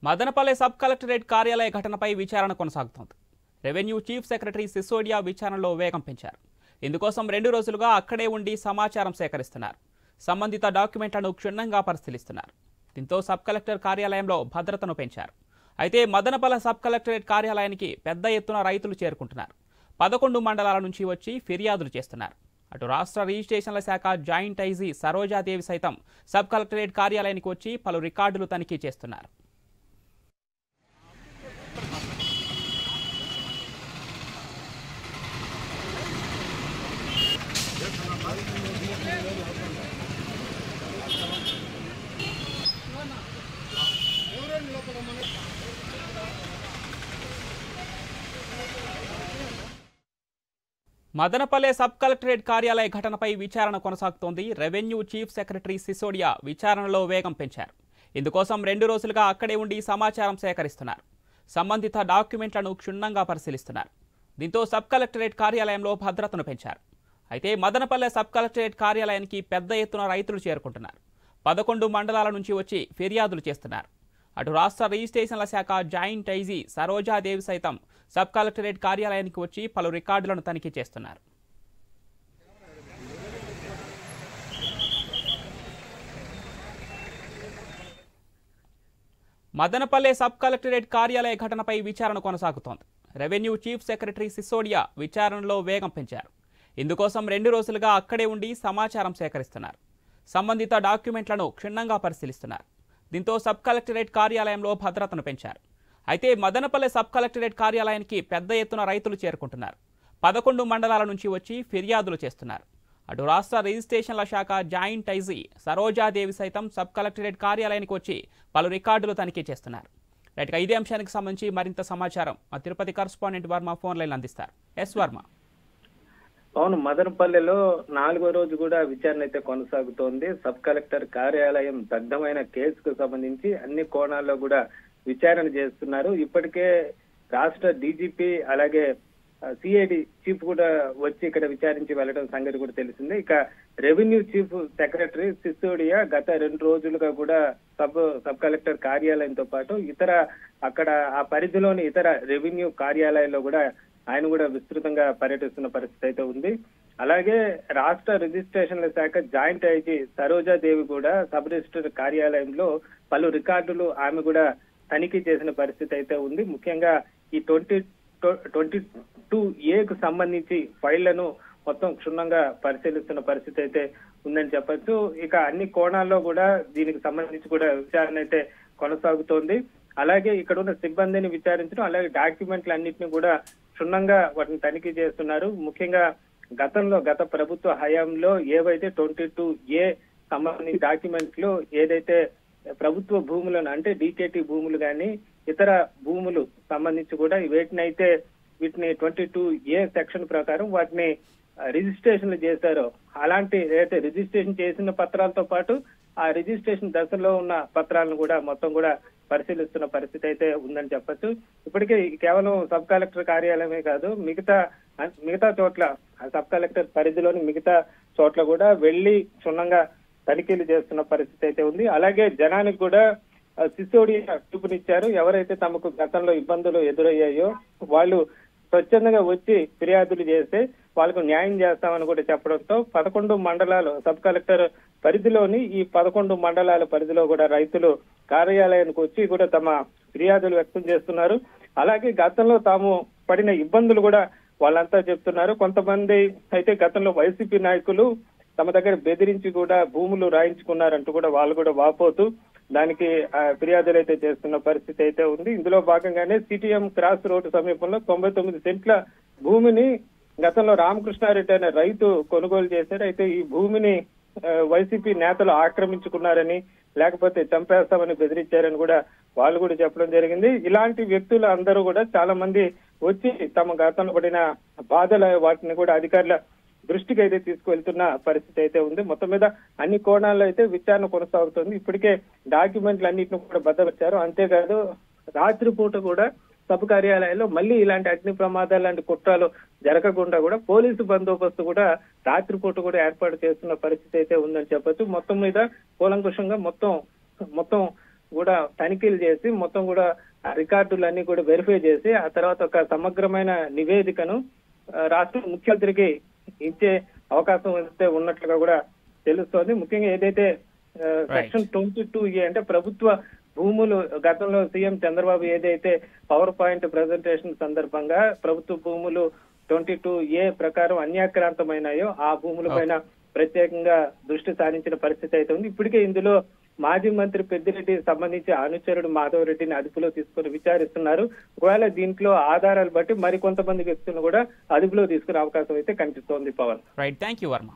Madanapalle sub collectorate కార్యాలయ ఘటనపై విచారణ కొనసాగుతోంది. రెవెన్యూ చీఫ్ సెక్రటరీ సిసోడియా విచారణలో వేగం పెంచారు. ఇందుకోసం 2 రోజులుగా అక్కడే ఉండి సమాచారం సేకరిస్తున్నారు. సంబంధిత డాక్యుమెంట్లను క్షుణ్ణంగా పరిశీలిస్తున్నారు. దీంతో సబ్ కలెక్టర్ కార్యాలయంలో భద్రతను పెంచారు. అయితే మదనపల్లె సబ్ కలెక్టరేట్ కార్యాలయానికి పెద్ద ఎత్తున రైతులు చేరుకుంటున్నారు. 11 మండలాల నుంచి వచ్చి ఫిర్యాదులు చేస్తున్నారు. అటు రాష్ట్ర రిజిస్ట్రేషన్ల శాఖ జాయింట్ ఐజీ సరోజాదేవి సైతం సబ్ కలెక్టరేట్ కార్యాలయానికి వచ్చి పలు రికార్డులు తనిఖీ చేస్తున్నారు. మదనపల్లె సబ్ కలెక్టరేట్ కార్యాలయ ఘటనపై విచారణ కొనసాగుతోంది. రెవెన్యూ చీఫ్ సెక్రటరీ సిసోడియా విచారణలో వేగం పెంచారు. ఇందుకోసం 2 రోజులుగా అక్కడే ఉండి సమాచారం సేకరిస్తున్నారు. సంబంధిత డాక్యుమెంట్లను క్షుణ్ణంగా పరిశీలిస్తున్నారు. దీంతో సబ్ కలెక్టరేట్ కార్యాలయంలో భద్రతను పెంచారు. అయితే మదనపల్లె సబ్ కలెక్టరేట్ కార్యాలయానికి పెద్ద ఎత్తున రైతులు చేరుకుంటున్నారు. 11 మండలాల నుంచి వచ్చి ఫిర్యాదులు చేస్తున్నారు. అటు రాష్ట్ర రిజిస్ట్రేషన్ల శాఖ జాయింట్ ఐజీ సరోజాదేవి సైతం సబ్ కలెక్టరేట్ కార్యాలయానికి వచ్చి పలు రికార్డులను తనిఖీ చేస్తున్నారు. మదనపల్లె సబ్ కలెక్టరేట్ కార్యాలయ ఘటనపై విచారణ కొనసాగుతోంది. రెవెన్యూ చీఫ్ సెక్రటరీ సిసోడియా విచారణలో వేగం పెంచారు. ఇందుకోసం 2 రోజులుగా అక్కడే ఉండి సమాచారం సేకరిస్తున్నారు. సంబంధిత డాక్యుమెంట్లను క్షుణ్ణంగా పరిశీలిస్తున్నారు. దీంతో సబ్ కలెక్టరేట్ కార్యాలయంలో భద్రతను పెంచారు. అయితే మదనపల్లె సబ్ కలెక్టరేట్ కార్యాలయానికి పెద్ద ఎత్తున రైతులు చేరుకుంటున్నారు. 11 మండలాల నుంచి వచ్చి ఫిర్యాదులు చేస్తున్నారు. అటు రాష్ట్ర రిజిస్ట్రేషన్ల శాఖ జాయింట్ ఐజీ సరోజాదేవి సైతం సబ్ కలెక్టరేట్ కార్యాలయానికి వచ్చి పలు రికార్డులు తనిఖీ చేస్తున్నారు. రైట్గా ఇదే అంశానికి సంబంధించి మరింత సమాచారం మా Tirupati correspondent Varma phone line అందిస్తారు. ఎస్ వర్మ. అవును, మదనపల్లెలో 4వ రోజు కూడా విచారణ అయితే కొనసాగుతోంది. సబ్ కలెక్టర్ కార్యాలయం దగ్ధమైన కేసుకు సంబంధించి అన్ని కోణాల్లో కూడా విచారణ చేస్తున్నారు. ఇప్పటికే రాష్ట్ర డీజీపీ అలాగే సిఐడి చీఫ్ కూడా వచ్చి ఇక్కడ విచారించి వెళ్లడం సంగతి కూడా తెలిసిందే. ఇక రెవెన్యూ చీఫ్ సెక్రటరీ సిసోడియా గత 2 రోజులుగా కూడా సబ్ కలెక్టర్ కార్యాలయంతో పాటు ఇతర అక్కడ ఆ పరిధిలోని ఇతర రెవెన్యూ కార్యాలయాల్లో కూడా ఆయన కూడా విస్తృతంగా పర్యటిస్తున్న పరిస్థితి అయితే ఉంది. అలాగే రాష్ట్ర రిజిస్ట్రేషన్ల శాఖ జాయింట్ ఐజీ సరోజాదేవి కూడా సబ్ రిజిస్టర్ కార్యాలయంలో పలు రికార్డులు ఆమె కూడా తనిఖీ చేసిన పరిస్థితి అయితే ఉంది. ముఖ్యంగా ఈ 22A సంబంధించి ఫైళ్లను మొత్తం క్షుణ్ణంగా పరిశీలిస్తున్న పరిస్థితి అయితే ఉందని చెప్పొచ్చు. ఇక అన్ని కోణాల్లో కూడా దీనికి సంబంధించి కూడా విచారణ అయితే కొనసాగుతోంది. అలాగే ఇక్కడ ఉన్న సిబ్బందిని విచారించడం, అలాగే డాక్యుమెంట్లు అన్నింటినీ కూడా క్షుణ్ణంగా వాటిని తనిఖీ చేస్తున్నారు. ముఖ్యంగా గత ప్రభుత్వ హయాంలో ఏవైతే 22A సంబంధించిన డాక్యుమెంట్లు ఏదైతే ప్రభుత్వ భూములను అంటే డీకేటీ భూములు కానీ ఇతర భూములు సంబంధించి కూడా వీటిని 22A సెక్షన్ ప్రకారం వాటిని రిజిస్ట్రేషన్లు చేశారో అలాంటి ఏదైతే రిజిస్ట్రేషన్ చేసిన పత్రాలతో పాటు ఆ రిజిస్ట్రేషన్ దశలో ఉన్న పత్రాలను కూడా మొత్తం కూడా పరిశీలిస్తున్న పరిస్థితి అయితే ఉందని చెప్పొచ్చు. ఇప్పటికే కేవలం సబ్ కలెక్టర్ కార్యాలయమే కాదు, మిగతా చోట్ల సబ్ కలెక్టర్ పరిధిలోని మిగతా చోట్ల కూడా వెళ్లి క్షుణ్ణంగా తనిఖీలు చేస్తున్న పరిస్థితి అయితే ఉంది. అలాగే జనానికి కూడా సిసోడియా పిలుపునిచ్చారు. ఎవరైతే తమకు గతంలో ఇబ్బందులు ఎదురయ్యాయో వాళ్ళు స్వచ్ఛందంగా వచ్చి ఫిర్యాదులు చేస్తే వాళ్ళకు న్యాయం చేస్తామని కూడా చెప్పడంతో 11 మండలాలు సబ్ కలెక్టర్ పరిధిలోని ఈ 11 మండలాల పరిధిలో కూడా రైతులు కార్యాలయానికి వచ్చి కూడా తమ ఫిర్యాదులు వ్యక్తం చేస్తున్నారు. అలాగే గతంలో తాము పడిన ఇబ్బందులు కూడా వాళ్ళంతా చెప్తున్నారు. కొంతమంది అయితే గతంలో వైసీపీ నాయకులు తమ దగ్గర బెదిరించి కూడా భూములు రాయించుకున్నారంటూ కూడా వాళ్ళు కూడా వాపోతూ దానికి ఫిర్యాదులు అయితే చేస్తున్న పరిస్థితి అయితే ఉంది. ఇందులో భాగంగానే సిటిఎం క్రాస్ రోడ్డు సమీపంలో 99 సెంట్ల భూమిని గతంలో రామకృష్ణారెడ్డి అనే రైతు కొనుగోలు చేశారు. అయితే ఈ భూమిని వైసీపీ నేతలు ఆక్రమించుకున్నారని లేకపోతే చంపేస్తామని బెదిరించారని కూడా వాళ్ళు కూడా చెప్పడం జరిగింది. ఇలాంటి వ్యక్తులు అందరూ కూడా చాలా మంది వచ్చి తమ గతంలో పడిన బాధల వాటిని కూడా అధికారుల దృష్టికి అయితే తీసుకువెళ్తున్న పరిస్థితి అయితే ఉంది. మొత్తం మీద అన్ని కోణాల్లో అయితే విచారణ కొనసాగుతుంది. ఇప్పటికే డాక్యుమెంట్లు అన్నింటిని కూడా భద్రపరిచారు. అంతేకాదు రాత్రిపూట కూడా సబ్ కార్యాలయాల్లో మళ్ళీ ఇలాంటి అగ్ని ప్రమాదాలు లాంటి కుట్రలు జరగకుండా కూడా పోలీసు బందోబస్తు కూడా రాత్రిపూట కూడా ఏర్పాటు చేస్తున్న పరిస్థితి అయితే ఉందని చెప్పొచ్చు. మొత్తం మీద కూలంకుషంగా మొత్తం కూడా తనిఖీలు చేసి మొత్తం కూడా ఆ రికార్డులన్నీ కూడా వెరిఫై చేసి ఆ తర్వాత ఒక సమగ్రమైన నివేదికను రాష్ట్ర ముఖ్యమంత్రికి ఇచ్చే అవకాశం అయితే ఉన్నట్లుగా కూడా తెలుస్తోంది. ముఖ్యంగా ఏదైతే సెక్షన్ 22A అంటే ప్రభుత్వ భూములు గతంలో సీఎం చంద్రబాబు ఏదైతే పవర్ పాయింట్ ప్రెజెంటేషన్ సందర్భంగా ప్రభుత్వ భూములు 22A ప్రకారం అన్యాక్రాంతమైనాయో ఆ భూముల పైన ప్రత్యేకంగా దృష్టి సారించిన పరిస్థితి అయితే ఉంది. ఇప్పటికే ఇందులో మాజీ మంత్రి పెద్దిరెడ్డి సంబంధించి అనుచరుడు మాధవ్ రెడ్డిని అదుపులో తీసుకుని విచారిస్తున్నారు. ఒకవేళ దీంట్లో ఆధారాలు బట్టి మరికొంతమంది వ్యక్తులను కూడా అదుపులో తీసుకునే అవకాశం అయితే కనిపిస్తోంది. Pavan. Right, thank you Varma.